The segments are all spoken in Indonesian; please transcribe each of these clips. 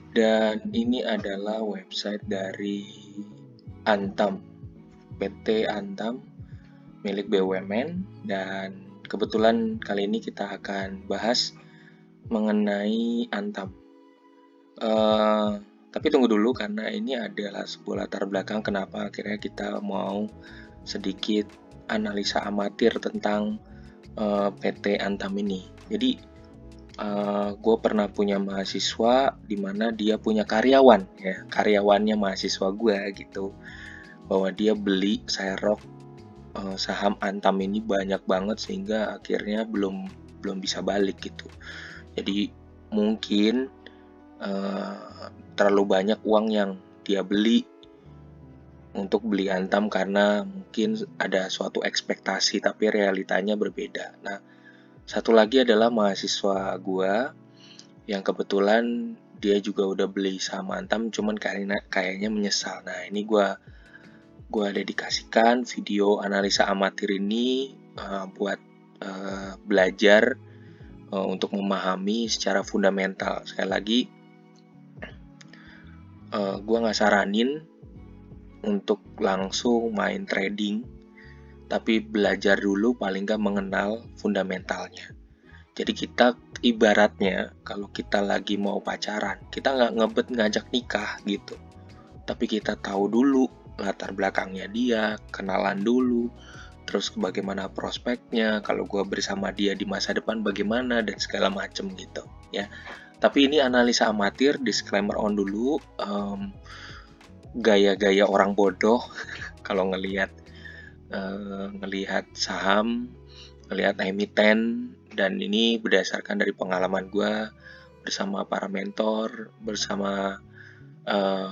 Dan ini adalah website dari Antam, PT Antam milik BUMN. Dan kebetulan kali ini kita akan bahas mengenai Antam. Eh, tapi tunggu dulu karena ini adalah sebuah latar belakang kenapa akhirnya kita mau sedikit analisa amatir tentang PT Antam ini. Jadi gue pernah punya mahasiswa di mana dia punya karyawan ya, karyawannya mahasiswa gue gitu, bahwa dia beli serok saham Antam ini banyak banget sehingga akhirnya belum belum bisa balik gitu. Jadi mungkin terlalu banyak uang yang dia beli untuk beli Antam karena mungkin ada suatu ekspektasi tapi realitanya berbeda. Nah, satu lagi adalah mahasiswa gua yang kebetulan dia juga udah beli saham Antam cuman kayaknya menyesal. Nah, ini gua dedikasikan video analisa amatir ini buat belajar untuk memahami secara fundamental. Sekali lagi, gue nggak saranin untuk langsung main trading, tapi belajar dulu paling nggak mengenal fundamentalnya. Jadi kita ibaratnya kalau kita lagi mau pacaran, kita nggak ngebet ngajak nikah gitu, tapi kita tahu dulu latar belakangnya dia, kenalan dulu, terus bagaimana prospeknya, kalau gue bersama dia di masa depan bagaimana, dan segala macem gitu ya. Tapi ini analisa amatir, disclaimer on dulu, gaya-gaya orang bodoh kalau ngelihat saham, ngelihat emiten, dan ini berdasarkan dari pengalaman gue bersama para mentor, bersama uh,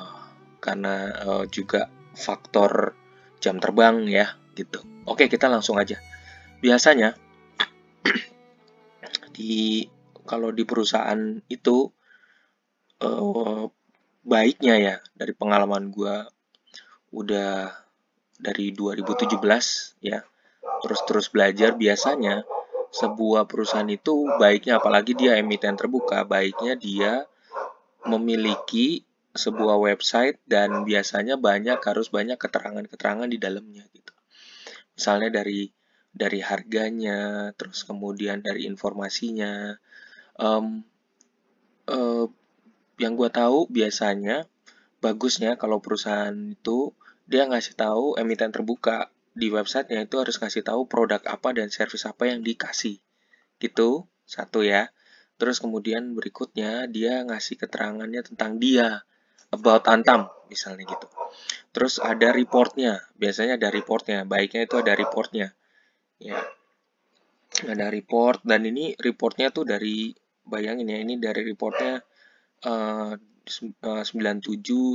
karena juga faktor jam terbang ya gitu. Oke, kita langsung aja. Biasanya di kalau di perusahaan itu uh, baiknya ya, dari pengalaman gue udah dari 2017 ya, terus belajar, biasanya sebuah perusahaan itu baiknya, apalagi dia emiten terbuka, baiknya dia memiliki sebuah website dan biasanya harus banyak keterangan-keterangan di dalamnya gitu. Misalnya dari harganya, terus kemudian dari informasinya. Um, uh, yang gue tahu biasanya bagusnya kalau perusahaan itu dia ngasih tahu emiten terbuka di websitenya itu harus ngasih tahu produk apa dan service apa yang dikasih gitu, satu ya. Terus kemudian berikutnya dia ngasih keterangannya tentang dia, about Antam misalnya gitu. Terus ada reportnya, biasanya ada reportnya, baiknya itu ada reportnya ya. Ada report, dan ini reportnya tuh dari, bayangin ya, ini dari reportnya 97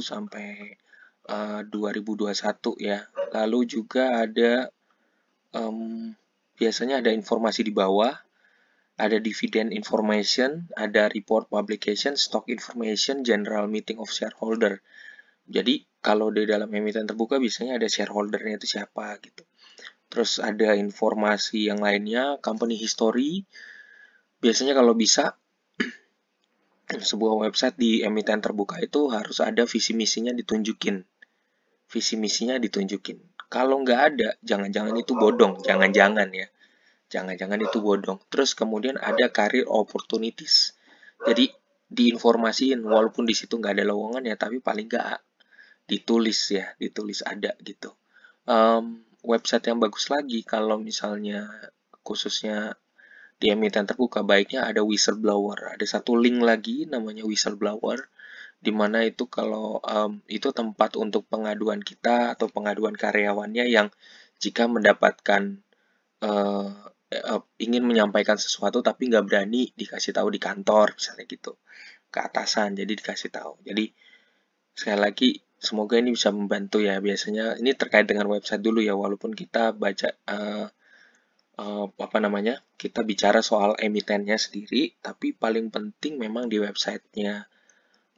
sampai 2021 ya. Lalu juga ada um, biasanya ada informasi di bawah, ada dividend information, ada report publication, stock information, general meeting of shareholder. Jadi kalau di dalam emiten terbuka biasanya ada shareholdernya itu siapa gitu. Terus ada informasi yang lainnya, company history. Biasanya kalau bisa sebuah website di emiten terbuka itu harus ada visi misinya ditunjukin. Visi misinya ditunjukin. Kalau nggak ada, jangan-jangan itu bodong. Jangan-jangan ya. Jangan-jangan itu bodong. Terus kemudian ada career opportunities. Jadi diinformasiin, walaupun di situ nggak ada lowongan ya, tapi paling nggak ditulis ya, ditulis ada gitu. Website yang bagus lagi kalau misalnya khususnya di emiten terbuka, baiknya ada whistleblower. Ada satu link lagi namanya whistleblower, di mana itu kalau itu tempat untuk pengaduan kita atau pengaduan karyawannya yang jika mendapatkan uh, ingin menyampaikan sesuatu tapi nggak berani dikasih tahu di kantor misalnya gitu, ke atasan, jadi dikasih tahu. Jadi sekali lagi, semoga ini bisa membantu ya. Biasanya ini terkait dengan website dulu ya, walaupun kita baca apa namanya, kita bicara soal emitennya sendiri, tapi paling penting memang di websitenya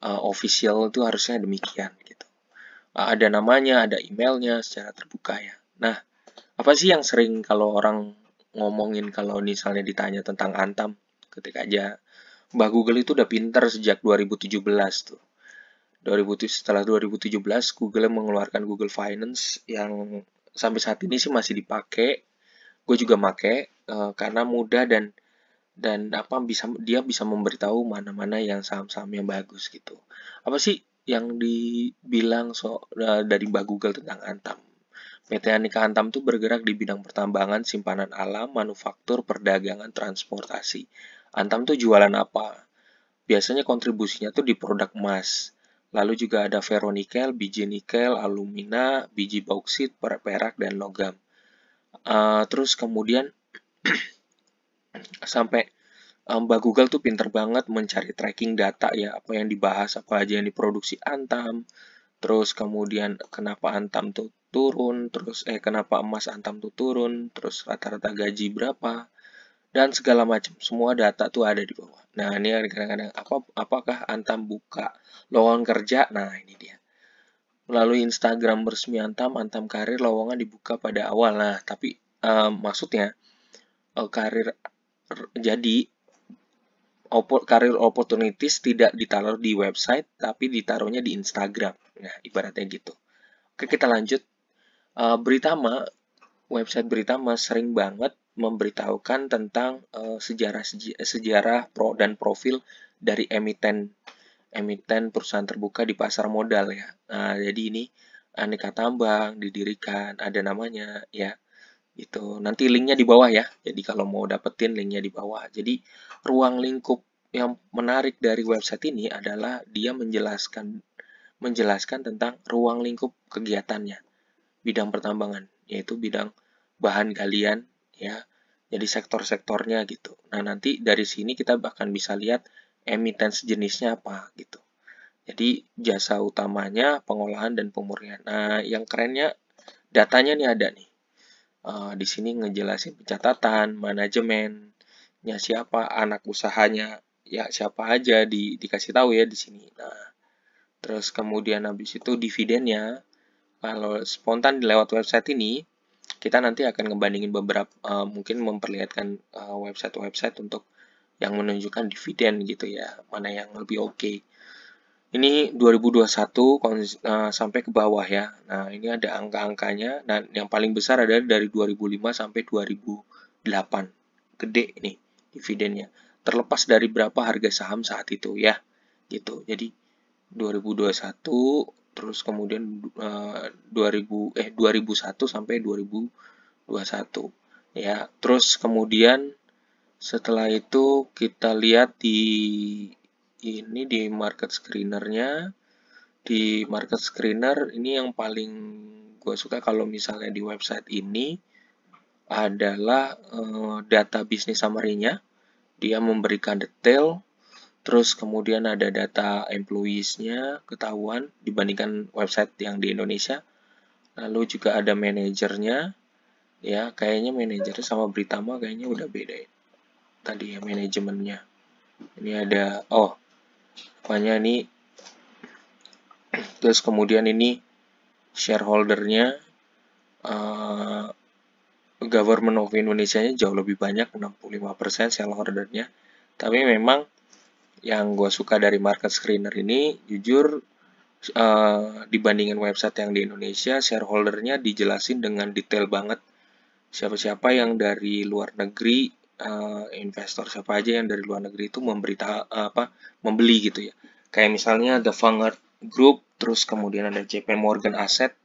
official itu harusnya demikian gitu. Ada namanya, ada emailnya secara terbuka ya. Nah, apa sih yang sering kalau orang ngomongin kalau misalnya ditanya tentang Antam, ketika aja Mbak Google itu udah pinter sejak 2017 tuh. Setelah 2017 Google mengeluarkan Google Finance yang sampai saat ini sih masih dipakai. Gue juga make karena mudah dan apa dia bisa memberitahu mana-mana yang saham-saham yang bagus gitu. Apa sih yang dibilang dari Mbak Google tentang Antam? PT Anika Antam tuh bergerak di bidang pertambangan, simpanan alam, manufaktur, perdagangan, transportasi. Antam tuh jualan apa? Biasanya kontribusinya tuh di produk emas. Lalu juga ada ferronikel, biji nikel, alumina, biji bauksit, perak, dan logam. Terus kemudian sampai Mbak Google tuh pinter banget mencari tracking data ya, apa yang dibahas, apa aja yang diproduksi Antam, terus kemudian kenapa Antam tuh turun, terus kenapa emas Antam tuh turun, terus rata-rata gaji berapa, dan segala macam. Semua data tuh ada di bawah. Nah, ini kadang-kadang apakah Antam buka lowongan kerja? Nah, ini dia. Melalui Instagram resmi Antam, Antam Karir lowongan dibuka pada awal. Nah, tapi maksudnya karir jadi karir opportunities tidak ditaruh di website, tapi ditaruhnya di Instagram. Nah, ibaratnya gitu. Oke, kita lanjut. Britama, website Britama sering banget memberitahukan tentang sejarah pro dan profil dari emiten perusahaan terbuka di pasar modal ya. Nah, jadi ini Aneka Tambang didirikan, ada namanya ya. Itu nanti linknya di bawah ya. Jadi kalau mau dapetin linknya di bawah. Jadi ruang lingkup yang menarik dari website ini adalah dia menjelaskan tentang ruang lingkup kegiatannya, bidang pertambangan, yaitu bidang bahan galian ya. Jadi sektor-sektornya gitu. Nah, nanti dari sini kita bahkan bisa lihat emiten sejenisnya apa gitu. Jadi jasa utamanya pengolahan dan pemurnian. Nah, yang kerennya datanya nih ada nih. Di sini ngejelasin pencatatan, manajemennya siapa, anak usahanya ya siapa aja dikasih tahu ya di sini. Nah, terus kemudian habis itu dividennya, kalau spontan lewat website ini, kita nanti akan ngebandingin beberapa, mungkin memperlihatkan website-website untuk yang menunjukkan dividen gitu ya, mana yang lebih oke. Ini 2021 sampai ke bawah ya. Nah, ini ada angka-angkanya. Dan yang paling besar adalah dari 2005 sampai 2008. Gede nih dividennya. Terlepas dari berapa harga saham saat itu ya. Gitu. Jadi 2021 terus kemudian 2001 sampai 2021 ya. Terus kemudian setelah itu kita lihat ini di market screener-nya. Di market screener ini yang paling gue suka kalau misalnya di website ini adalah data bisnis summary-nya. Dia memberikan detail, terus kemudian ada data employees-nya ketahuan dibandingkan website yang di Indonesia. Lalu juga ada manajernya, ya kayaknya manajernya sama Britama kayaknya udah beda ya. Tadi ya manajemennya. Ini ada, pokoknya ini terus kemudian ini shareholder-nya government of Indonesia-nya jauh lebih banyak, 65% shareholder-nya. Tapi memang yang gue suka dari market screener ini, jujur dibandingin website yang di Indonesia, shareholder-nya dijelasin dengan detail banget. Siapa-siapa yang dari luar negeri, investor siapa aja yang dari luar negeri itu membeli gitu ya. Kayak misalnya The Vanguard Group, terus kemudian ada JP Morgan Asset,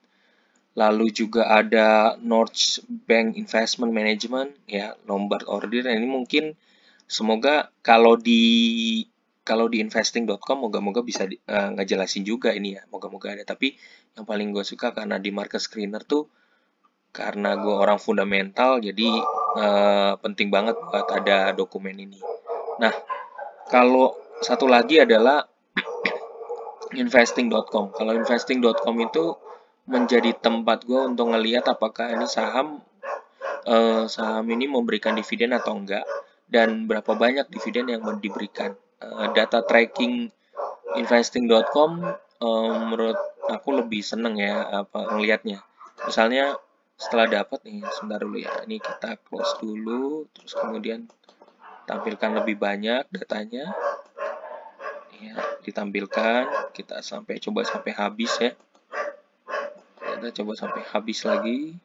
lalu juga ada North Bank Investment Management, ya Lombard Odier. Ini mungkin semoga kalau di investing.com moga-moga bisa ngejelasin juga ini ya, moga-moga ada. Tapi yang paling gue suka karena di market screener tuh karena gue orang fundamental, jadi penting banget buat ada dokumen ini. Nah, kalau satu lagi adalah investing.com. Kalau investing.com itu menjadi tempat gue untuk ngelihat apakah ini saham ini memberikan dividen atau enggak, dan berapa banyak dividen yang diberikan. Data tracking investing.com menurut aku lebih seneng ya ngelihatnya. Misalnya setelah dapat nih, sebentar dulu ya, ini kita close dulu, terus kemudian tampilkan lebih banyak datanya. Ya, ditampilkan, kita coba sampai habis ya. Kita coba sampai habis lagi.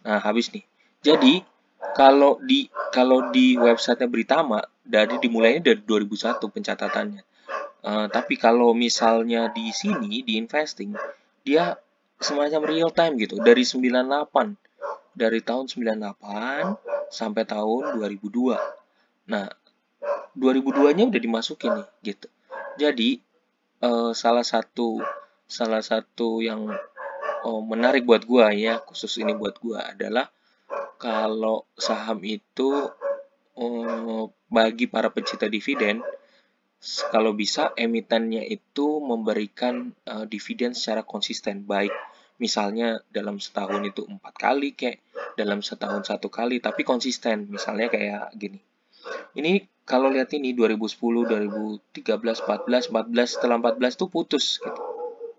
Nah, habis nih. Jadi, kalau di websitenya Britama dimulainya dari 2001 pencatatannya. Tapi kalau misalnya di sini di investing, dia semacam real time gitu, dari 98, dari tahun 98 sampai tahun 2002. Nah, 2002-nya udah dimasukin nih gitu. Jadi salah satu yang menarik buat gua ya, khusus ini buat gua adalah kalau saham itu bagi para pecinta dividen, kalau bisa emitennya itu memberikan dividen secara konsisten, baik misalnya dalam setahun itu 4 kali, kayak dalam setahun 1 kali, tapi konsisten. Misalnya kayak gini. Ini kalau lihat ini 2010, 2013, 14, setelah 14 tuh putus gitu.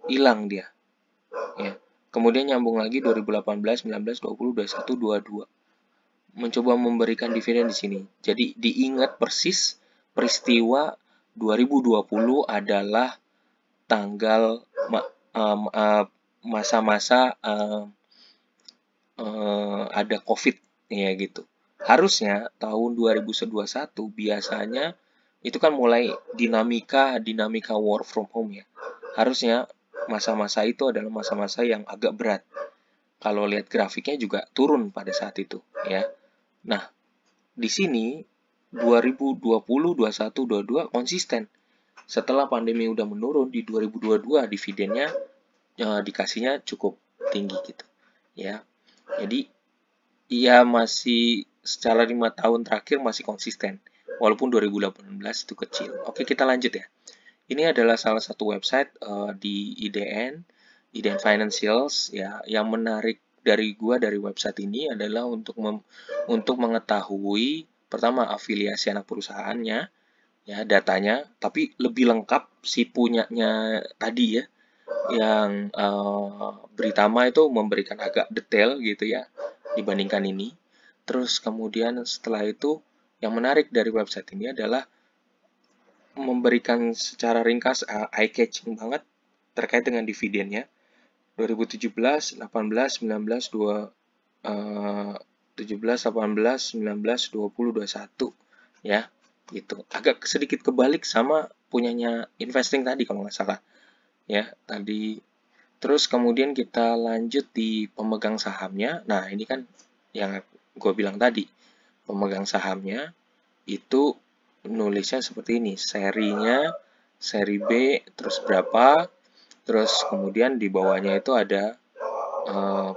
Hilang dia. Ya. Kemudian nyambung lagi 2018, 19, 20, 21, 22. Mencoba memberikan dividen di sini. Jadi diingat persis peristiwa 2020 adalah tanggal masa-masa ada COVID ya gitu. Harusnya tahun 2021 biasanya itu kan mulai dinamika work from home ya. Harusnya masa-masa itu adalah masa-masa yang agak berat. Kalau lihat grafiknya juga turun pada saat itu ya. Nah, di sini 2020, 21, 22 konsisten. Setelah pandemi udah menurun di 2022 dividennya dikasihnya cukup tinggi gitu ya. Jadi ia masih secara 5 tahun terakhir masih konsisten, walaupun 2018 itu kecil. Oke, kita lanjut ya. Ini adalah salah satu website di IDN Financials ya. Yang menarik dari website ini adalah untuk mengetahui pertama afiliasi anak perusahaannya ya, datanya, tapi lebih lengkap si punyanya tadi ya, yang Britama itu memberikan agak detail gitu ya dibandingkan ini. Terus kemudian setelah itu yang menarik dari website ini adalah memberikan secara ringkas eye-catching banget terkait dengan dividennya 2017, 18, 19, 17, 18, 19, 20, 21 ya gitu. Agak sedikit kebalik sama punyanya investing tadi kalau nggak salah ya tadi. Terus kemudian kita lanjut di pemegang sahamnya. Nah, ini kan yang gue bilang tadi, pemegang sahamnya itu nulisnya seperti ini, serinya, seri B, terus berapa, terus kemudian di bawahnya itu ada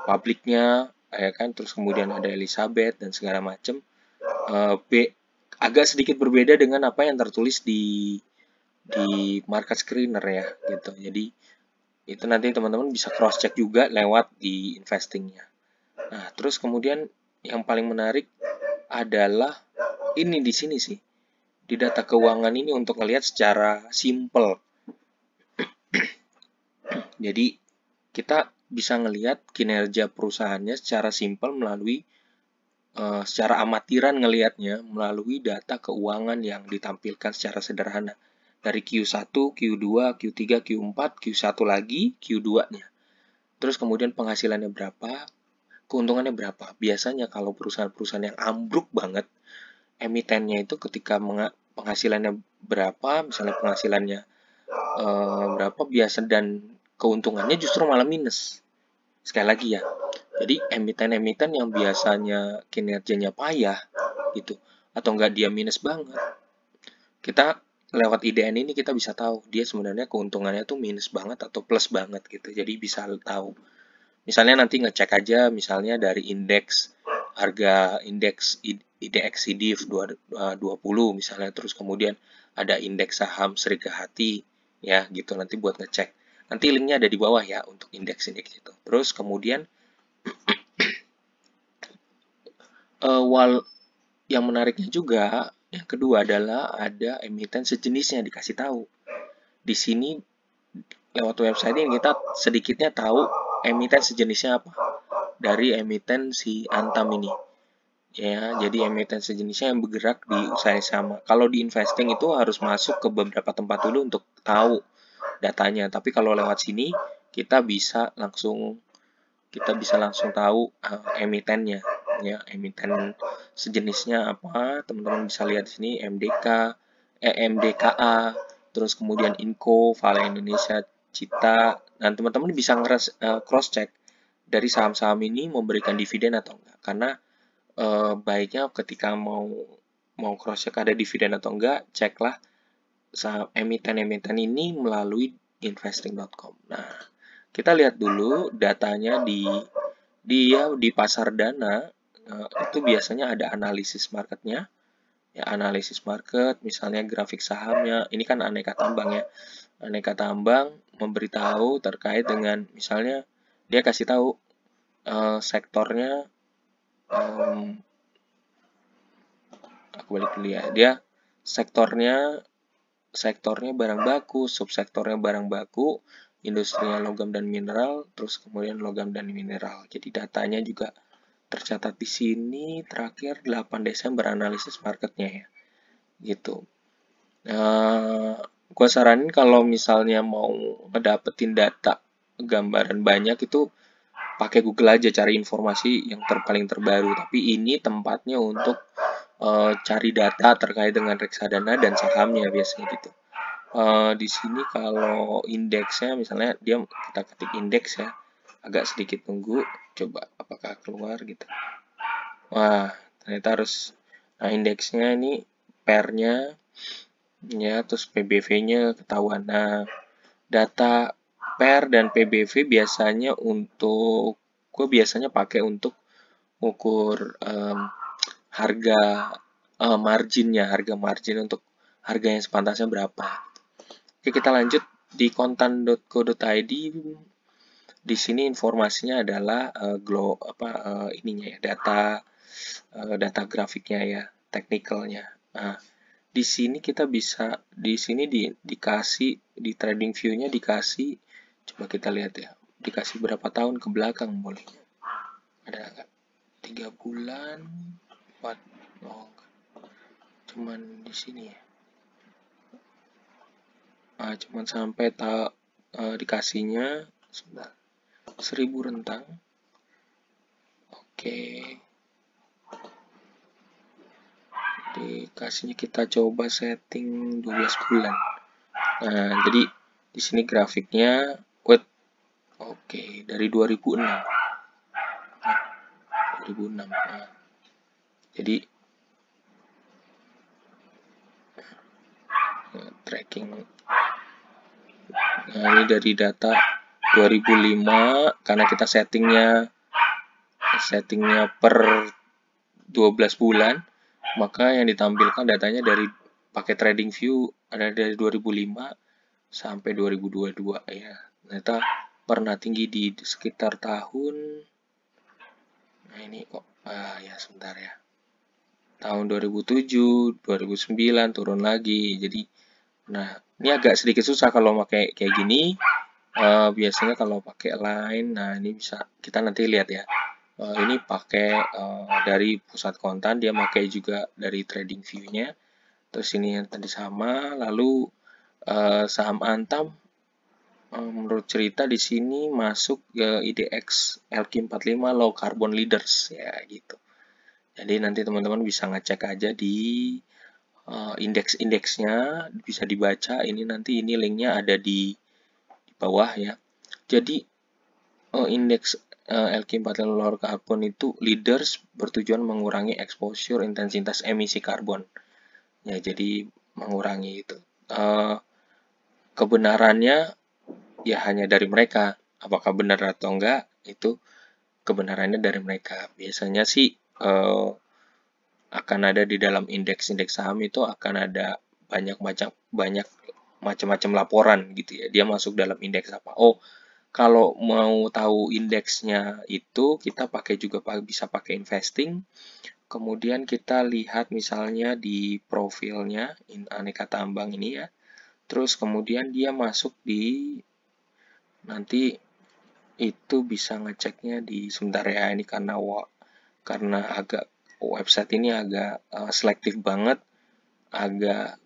publiknya, ya kan, terus kemudian ada Elizabeth dan segala macam. B agak sedikit berbeda dengan apa yang tertulis di market screener ya, gitu. Jadi itu nanti teman-teman bisa cross check juga lewat di investingnya. Nah, terus kemudian yang paling menarik adalah ini di sini sih, di data keuangan ini untuk melihat secara simple. Jadi kita bisa ngelihat kinerja perusahaannya secara simple melalui secara amatiran ngelihatnya melalui data keuangan yang ditampilkan secara sederhana. Dari Q1, Q2, Q3, Q4, Q1 lagi, Q2-nya. Terus kemudian penghasilannya berapa, keuntungannya berapa. Biasanya kalau perusahaan-perusahaan yang ambruk banget, emitennya itu ketika penghasilannya berapa, misalnya penghasilannya berapa biasa dan keuntungannya justru malah minus. Sekali lagi ya, jadi emiten-emiten yang biasanya kinerjanya payah gitu, atau enggak dia minus banget, kita lewat IDN ini kita bisa tahu dia sebenarnya keuntungannya tuh minus banget atau plus banget gitu. Jadi bisa tahu. Misalnya nanti ngecek aja misalnya dari indeks harga indeks IDX-CDIF 20 misalnya, terus kemudian ada indeks saham Serikahati ya gitu, nanti buat ngecek. Nanti linknya ada di bawah ya untuk indeks-indeks itu. Terus kemudian yang menariknya juga yang kedua adalah ada emiten sejenisnya dikasih tahu. Di sini lewat website ini kita sedikitnya tahu emiten sejenisnya apa dari emiten si Antam ini. ya. Jadi emiten sejenisnya yang bergerak di usaha yang sama. Kalau di investing itu harus masuk ke beberapa tempat dulu untuk tahu datanya. Tapi kalau lewat sini kita bisa langsung tahu emitennya, ya. Emiten sejenisnya apa, teman-teman bisa lihat di sini MDK, MDKA, terus kemudian Inco, Vale Indonesia, Cita, dan teman-teman bisa cross check dari saham-saham ini memberikan dividen atau enggak. Karena baiknya ketika mau cross check ada dividen atau enggak, ceklah saham emiten-emiten ini melalui investing.com. Nah, kita lihat dulu datanya di pasar dana. Itu biasanya ada analisis marketnya, ya. Analisis market, misalnya grafik sahamnya. Ini kan aneka tambang, ya. Aneka tambang memberitahu terkait dengan, misalnya dia kasih tahu sektornya. Aku balik dulu ya. Dia sektornya barang baku, subsektornya barang baku, industrinya logam dan mineral, terus kemudian logam dan mineral. Jadi datanya juga tercatat di sini. Terakhir 8 Desember analisis marketnya, ya, gitu. Gue saranin kalau misalnya mau ngedapetin data gambaran banyak itu pakai Google aja, cari informasi yang paling terbaru. Tapi ini tempatnya untuk cari data terkait dengan reksadana dan sahamnya biasanya gitu. Di sini kalau indeksnya, misalnya kita ketik indeks, ya, agak sedikit tunggu, coba apakah keluar gitu. Wah, ternyata harus, nah, indeksnya ini pairnya, ya, terus PBV-nya ketahuan. Nah, data pair dan PBV biasanya gue biasanya pakai untuk ukur harga harga margin untuk harga yang sepantasnya berapa. Oke, kita lanjut di kontan.co.id. Di sini informasinya adalah ininya, ya, data grafiknya, ya, teknikalnya. Nah, di sini kita bisa dikasih di trading view-nya, dikasih, coba kita lihat, ya, dikasih berapa tahun ke belakang boleh. Ada nggak? 3 bulan, 4, cuman di sini, ya. Cuman sampai dikasihnya sebentar, 1000 rentang. Oke. Dikasihnya kita coba setting 12 bulan. Nah, jadi di sini grafiknya oke, dari 2006. Nah, 2006. Nah, jadi tracking. Nah, ini dari data 2005 karena kita settingnya per 12 bulan, maka yang ditampilkan datanya dari pakai trading view ada dari 2005 sampai 2022, ya. Ternyata pernah tinggi di sekitar tahun, nah ini kok, ya sebentar, ya, tahun 2007, 2009 turun lagi. Jadi, nah, ini agak sedikit susah kalau pakai kayak gini. Biasanya kalau pakai line, nah ini bisa kita nanti lihat, ya. Ini pakai dari pusat kontan, dia pakai juga dari trading view-nya. Terus ini yang tadi sama, lalu saham Antam menurut cerita di sini masuk ke IDX LQ45 Low Carbon Leaders, ya, gitu. Jadi nanti teman-teman bisa ngecek aja di indeks-indeksnya, bisa dibaca. Ini nanti linknya ada di bawah, ya. Jadi indeks LQ45 Low Carbon itu leaders bertujuan mengurangi exposure intensitas emisi karbon. Ya, jadi mengurangi itu. Kebenarannya, ya, hanya dari mereka. Apakah benar atau enggak, itu kebenarannya dari mereka. Biasanya sih akan ada di dalam indeks-indeks saham itu akan ada banyak macam laporan gitu, ya. Dia masuk dalam indeks apa. Kalau mau tahu indeksnya itu kita bisa pakai investing. Kemudian kita lihat misalnya di profilnya aneka tambang ini, ya. Terus kemudian dia masuk nanti itu bisa ngeceknya di sebentar, ya, ini karena agak website ini agak selektif banget, agak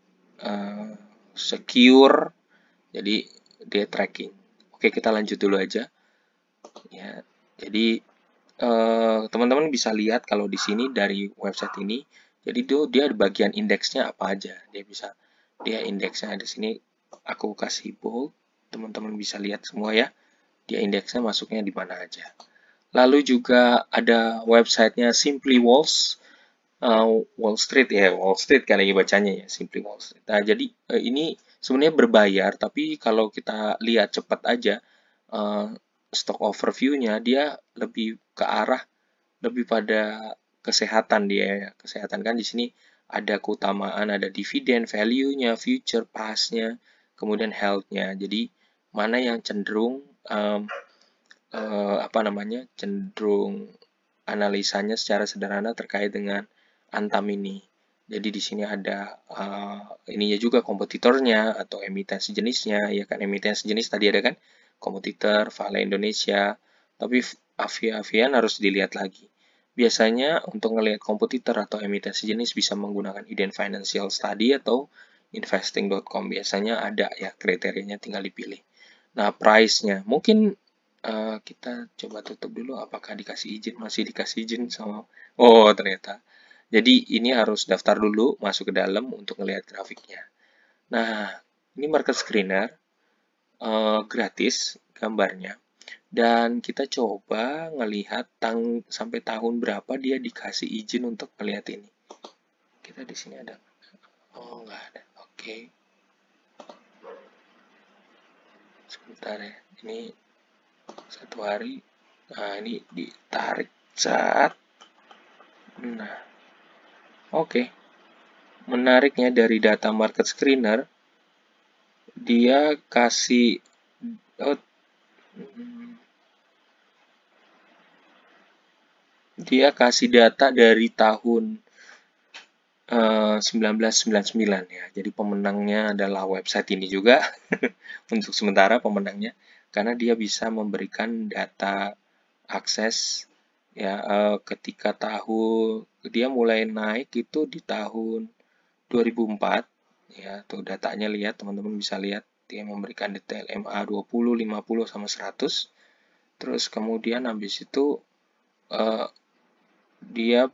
secure, jadi dia tracking. Oke, kita lanjut dulu aja. Ya, jadi teman-teman bisa lihat kalau di sini dari website ini, jadi dia di bagian indeksnya apa aja. Dia indeksnya di sini aku kasih bold, teman-teman bisa lihat semua ya. Dia indeksnya masuknya di mana aja. Lalu juga ada websitenya Simply Walls, Wall Street ya, Wall Street kali bacanya ya, Simply Wall Street. Nah, jadi ini sebenarnya berbayar, tapi kalau kita lihat cepat aja, stock overview-nya dia lebih ke arah lebih pada kesehatan dia ya. Kesehatan kan di sini ada keutamaan, ada dividen, value-nya, future, past-nya, kemudian health-nya. Jadi mana yang cenderung cenderung analisanya secara sederhana terkait dengan Antam ini. Jadi di sini ada ininya juga kompetitornya atau emiten sejenisnya, ya kan, emiten sejenis tadi ada kan, kompetitor, Vale Indonesia, tapi Avian harus dilihat lagi. Biasanya untuk melihat kompetitor atau emiten sejenis bisa menggunakan Iden Financial Study atau investing.com. Biasanya ada ya kriterianya, tinggal dipilih. Nah, price-nya mungkin kita coba tutup dulu, apakah dikasih izin, masih dikasih izin sama, oh ternyata. Jadi ini harus daftar dulu, masuk ke dalam untuk melihat grafiknya. Nah, ini market screener, gratis gambarnya. Dan kita coba ngelihat sampai tahun berapa dia dikasih izin untuk melihat ini. Kita di sini ada, oh nggak ada, oke. Sebentar ya, ini 1 hari. Nah, ini ditarik saat. Nah, oke. Menariknya dari data market screener, dia kasih oh, data dari tahun 1999 ya. Jadi pemenangnya adalah website ini juga untuk sementara pemenangnya, karena dia bisa memberikan data akses ya, ketika dia mulai naik itu di tahun 2004 ya, tuh datanya lihat, teman-teman bisa lihat dia memberikan detail MA 20, 50 sama 100. Terus kemudian habis itu dia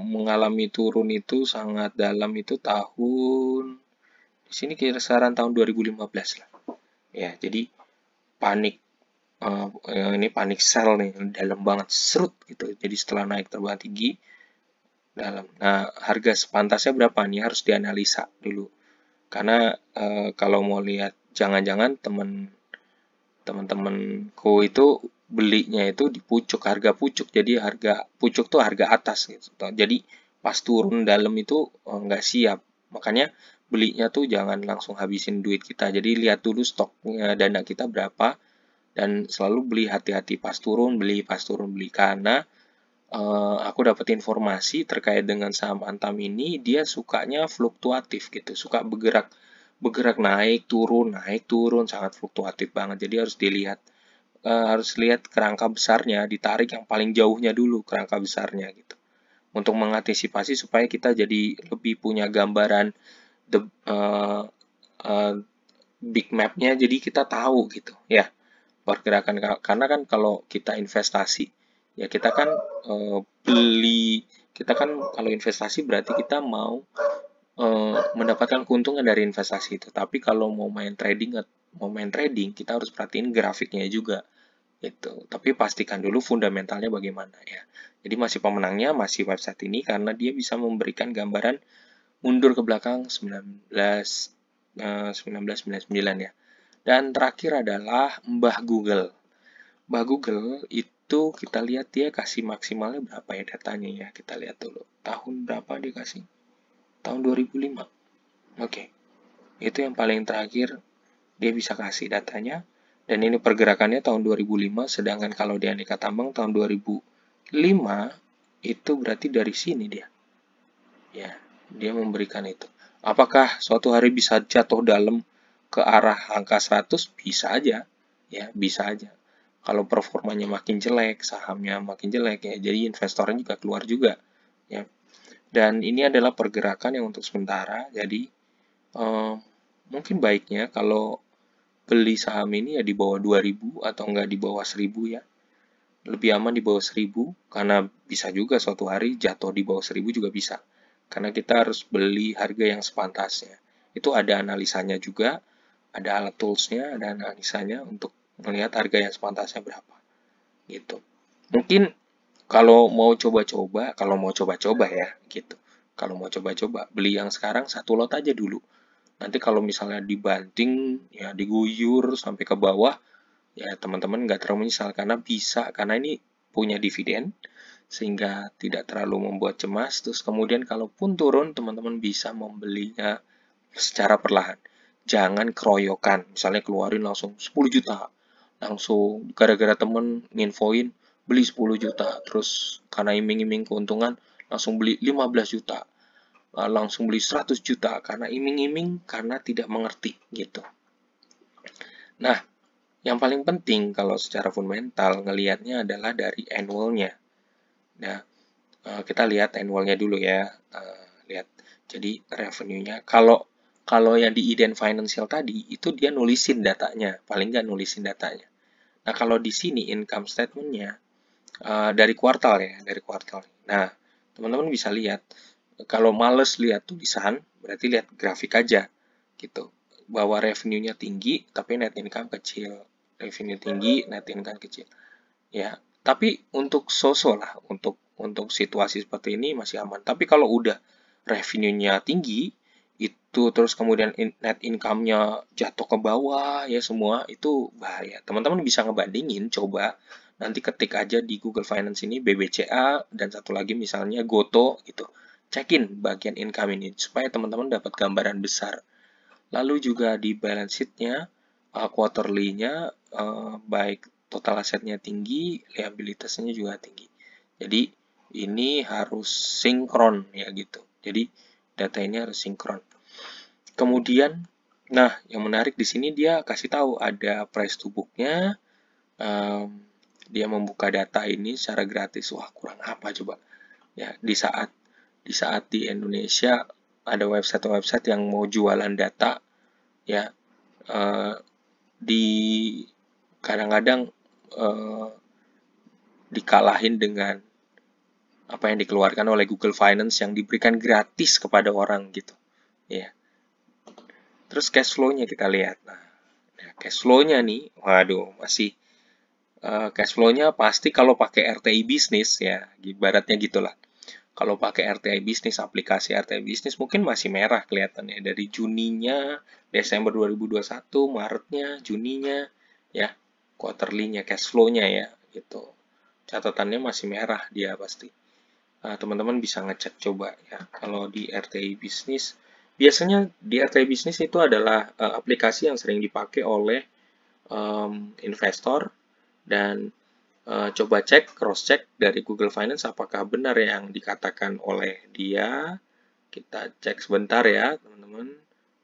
mengalami turun itu sangat dalam itu tahun di sini kisaran tahun 2015 lah. Ya, jadi panik ini panik sell nih, dalam banget serut gitu. Jadi setelah naik terbang tinggi dalam. Nah, harga sepantasnya berapa nih harus dianalisa dulu. Karena kalau mau lihat, jangan-jangan teman-temanku itu belinya itu di pucuk, harga pucuk. Jadi harga pucuk tuh harga atas gitu. Jadi pas turun dalam itu nggak siap. Makanya belinya tuh jangan langsung habisin duit kita. Jadi lihat dulu stoknya, dana kita berapa, dan selalu beli, hati-hati pas turun beli, pas turun beli. Karena aku dapat informasi terkait dengan saham Antam ini, dia sukanya fluktuatif gitu, suka bergerak naik turun, sangat fluktuatif banget. Jadi harus dilihat, harus lihat kerangka besarnya, ditarik yang paling jauhnya dulu kerangka besarnya gitu, untuk mengantisipasi supaya kita jadi lebih punya gambaran big map-nya, jadi kita tahu gitu ya pergerakan. Karena kan kalau kita investasi ya, kita kan kita kan kalau investasi berarti kita mau mendapatkan keuntungan dari investasi itu. Tapi kalau mau main trading kita harus perhatiin grafiknya juga gitu. Tapi pastikan dulu fundamentalnya bagaimana ya. Jadi masih pemenangnya masih website ini, karena dia bisa memberikan gambaran mundur ke belakang 1999 ya. Dan terakhir adalah Mbah Google. Mbah Google itu kita lihat dia kasih maksimalnya berapa ya datanya ya. Kita lihat dulu. Tahun berapa dia kasih? Tahun 2005. Oke. Itu yang paling terakhir dia bisa kasih datanya. Dan ini pergerakannya tahun 2005. Sedangkan kalau di aneka tambang tahun 2005 itu berarti dari sini dia. Ya, dia memberikan itu. Apakah suatu hari bisa jatuh dalam ke arah angka 100? Bisa aja. Ya, bisa aja. Kalau performanya makin jelek, sahamnya makin jelek ya, jadi investornya juga keluar juga ya. Dan ini adalah pergerakan yang untuk sementara, jadi mungkin baiknya kalau beli saham ini ya di bawah 2000 atau enggak di bawah 1000 ya. Lebih aman di bawah 1000 karena bisa juga suatu hari jatuh di bawah 1000 juga bisa. Karena kita harus beli harga yang sepantasnya. Itu ada analisanya juga, ada alat toolsnya, ada analisanya untuk melihat harga yang sepantasnya berapa. Gitu. Mungkin kalau mau coba-coba ya gitu. Kalau mau coba-coba, beli yang sekarang satu lot aja dulu. Nanti kalau misalnya dibanting, ya diguyur sampai ke bawah, ya teman-teman nggak terlalu menyesal karena ini punya dividen sehingga tidak terlalu membuat cemas. Terus kemudian kalaupun turun, teman-teman bisa membelinya secara perlahan. Jangan keroyokan, misalnya keluarin langsung 10 juta, langsung gara-gara temen nginfoin beli 10 juta, terus karena iming-iming keuntungan langsung beli 15 juta, langsung beli 100 juta karena iming-iming karena tidak mengerti gitu. Nah, yang paling penting kalau secara fundamental ngelihatnya adalah dari annualnya. Nah, kita lihat annualnya dulu ya. Lihat. Jadi revenue-nya. Kalau yang di Eden Financial tadi itu dia nulisin datanya, paling nggak nulisin datanya. Nah, kalau di sini income statement-nya dari kuartal ya, dari kuartal. Nah, teman-teman bisa lihat kalau males lihat tulisan, berarti lihat grafik aja gitu. Bahwa revenue-nya tinggi tapi net income kecil. Revenue tinggi, net income kecil. Ya, tapi untuk sosok lah, untuk situasi seperti ini masih aman. Tapi kalau udah revenue-nya tinggi, itu terus kemudian net income-nya jatuh ke bawah ya semua, itu bahaya. Teman-teman bisa ngebandingin, coba nanti ketik aja di Google Finance ini BBCA dan satu lagi misalnya Goto gitu. Cekin bagian income ini supaya teman-teman dapat gambaran besar. Lalu juga di balance sheet-nya, quarterly-nya, baik total asetnya tinggi, liabilitasnya juga tinggi. Jadi ini harus sinkron ya gitu. Jadi data ini harus sinkron. Kemudian, nah yang menarik di sini dia kasih tahu ada price to book-nya. Dia membuka data ini secara gratis. Wah, kurang apa coba? Ya, di saat di Indonesia ada website-website yang mau jualan data ya, di kadang-kadang dikalahin dengan apa yang dikeluarkan oleh Google Finance yang diberikan gratis kepada orang gitu ya. Terus cash flow-nya kita lihat. Nah, cash flow-nya nih, waduh, masih cash flow-nya pasti kalau pakai RTI bisnis ya, ibaratnya gitulah. Kalau pakai RTI bisnis, aplikasi RTI bisnis mungkin masih merah kelihatannya dari Juninya, Desember 2021, Maretnya, Juninya, ya, quarterly-nya, cash flow-nya ya, gitu. Catatannya masih merah dia pasti. Teman-teman bisa ngecek coba ya. Kalau di RTI bisnis, biasanya di RTI bisnis itu adalah aplikasi yang sering dipakai oleh investor dan coba cek, cross check dari Google Finance apakah benar yang dikatakan oleh dia. Kita cek sebentar ya, teman-teman.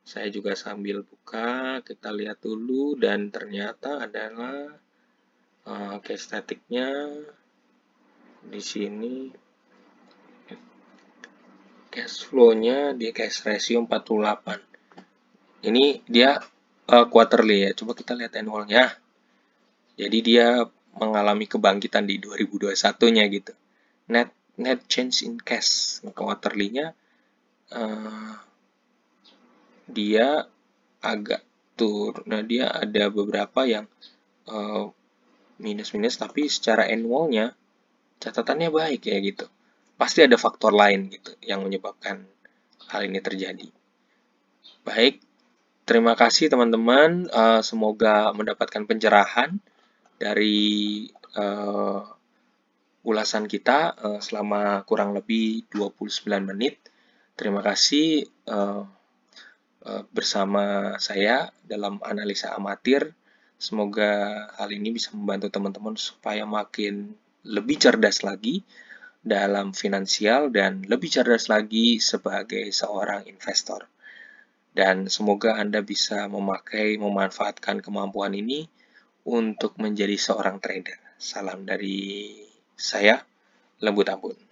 Saya juga sambil buka, kita lihat dulu dan ternyata adalah case static-nya di sini. Cash flow-nya di cash ratio 48. Ini dia quarterly ya. Coba kita lihat annual-nya. Jadi dia mengalami kebangkitan di 2021-nya gitu. Net change in cash quarterly-nya dia agak turun. Nah, dia ada beberapa yang minus-minus tapi secara annual-nya catatannya baik ya gitu. Pasti ada faktor lain gitu yang menyebabkan hal ini terjadi. Baik, terima kasih teman-teman. Semoga mendapatkan pencerahan dari ulasan kita selama kurang lebih 29 menit. Terima kasih bersama saya dalam analisa amatir. Semoga hal ini bisa membantu teman-teman supaya makin lebih cerdas lagi dalam finansial dan lebih cerdas lagi sebagai seorang investor. Dan semoga Anda bisa memanfaatkan kemampuan ini untuk menjadi seorang trader. Salam dari saya, Lembut Ampun.